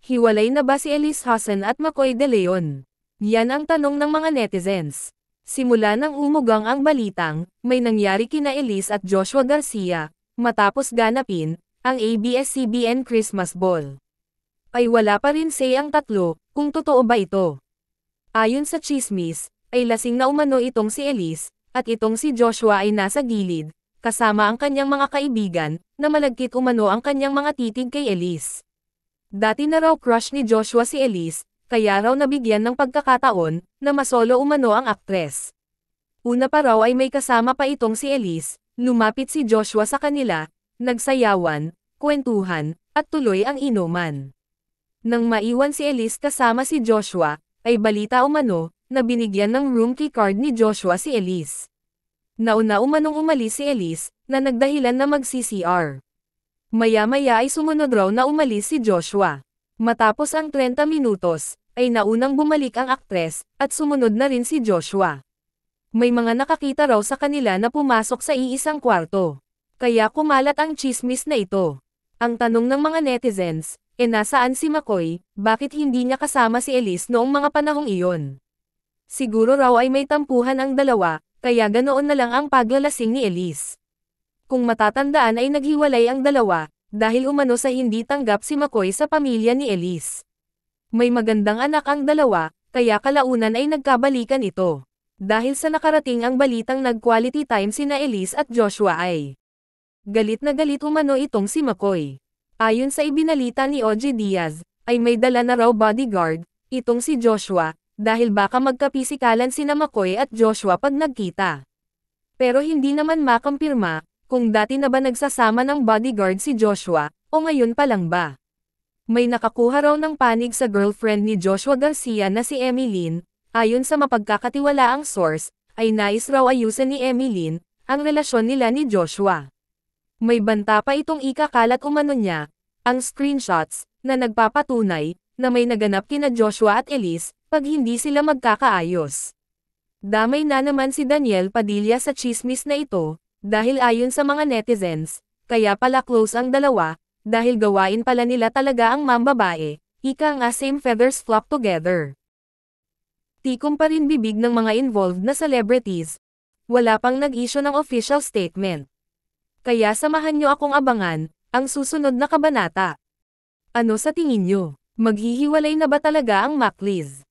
Hiwalay na ba si Elise Hassan at McCoy De Leon? Yan ang tanong ng mga netizens. Simula nang umugang ang balitang, may nangyari kina Elise at Joshua Garcia, matapos ganapin, ang ABS-CBN Christmas Ball. Ay wala pa rin say ang tatlo, kung totoo ba ito. Ayon sa chismis, ay lasing na umano itong si Elise, at itong si Joshua ay nasa gilid, kasama ang kanyang mga kaibigan, na malagkit umano ang kanyang mga titig kay Elise. Dati na raw crush ni Joshua si Elise, kaya raw nabigyan ng pagkakataon, na masolo umano ang aktres. Una pa raw ay may kasama pa itong si Elise, lumapit si Joshua sa kanila, nagsayawan, kwentuhan, at tuloy ang inuman. Nang maiwan si Elise kasama si Joshua, ay balita umano, na binigyan ng room key card ni Joshua si Elise. Nauna umanong umalis si Elise, na nagdahilan na mag-CCR. Maya-maya ay sumunod raw na umalis si Joshua. Matapos ang 30 minutos, ay naunang bumalik ang aktres, at sumunod na rin si Joshua. May mga nakakita raw sa kanila na pumasok sa iisang kwarto. Kaya kumalat ang chismis na ito. Ang tanong ng mga netizens, nasaan si McCoy, bakit hindi niya kasama si Elise noong mga panahong iyon? Siguro raw ay may tampuhan ang dalawa, kaya ganoon na lang ang paglalasing ni Elise. Kung matatandaan ay naghiwalay ang dalawa, dahil umano sa hindi tanggap si McCoy sa pamilya ni Elise. May magandang anak ang dalawa, kaya kalaunan ay nagkabalikan ito. Dahil sa nakarating ang balitang nag-quality time sina Elise at Joshua ay galit na galit umano itong si McCoy. Ayon sa ibinalita ni OG Diaz, ay may dala na raw bodyguard, itong si Joshua, dahil baka magkapisikalan sina McCoy at Joshua pag nagkita. Pero hindi naman makampirma, kung dati na ba nagsasama ng bodyguard si Joshua, o ngayon pa lang ba. May nakakuha raw ng panig sa girlfriend ni Joshua Garcia na si Emilyn, ayon sa mapagkakatiwalaang source, ay nais raw ayusin ni Emilyn, ang relasyon nila ni Joshua. May banta pa itong ikakalat umano niya, ang screenshots, na nagpapatunay, na may naganap kina Joshua at Elise, pag hindi sila magkakaayos. Damay na naman si Daniel Padilla sa chismis na ito, dahil ayon sa mga netizens, kaya pala close ang dalawa, dahil gawain pala nila talaga ang mambabae, ika nga same feathers flock together. Tikom pa rin bibig ng mga involved na celebrities, wala pang nag-issue ng official statement. Kaya samahan nyo akong abangan, ang susunod na kabanata. Ano sa tingin nyo? Maghihiwalay na ba talaga ang Macliz?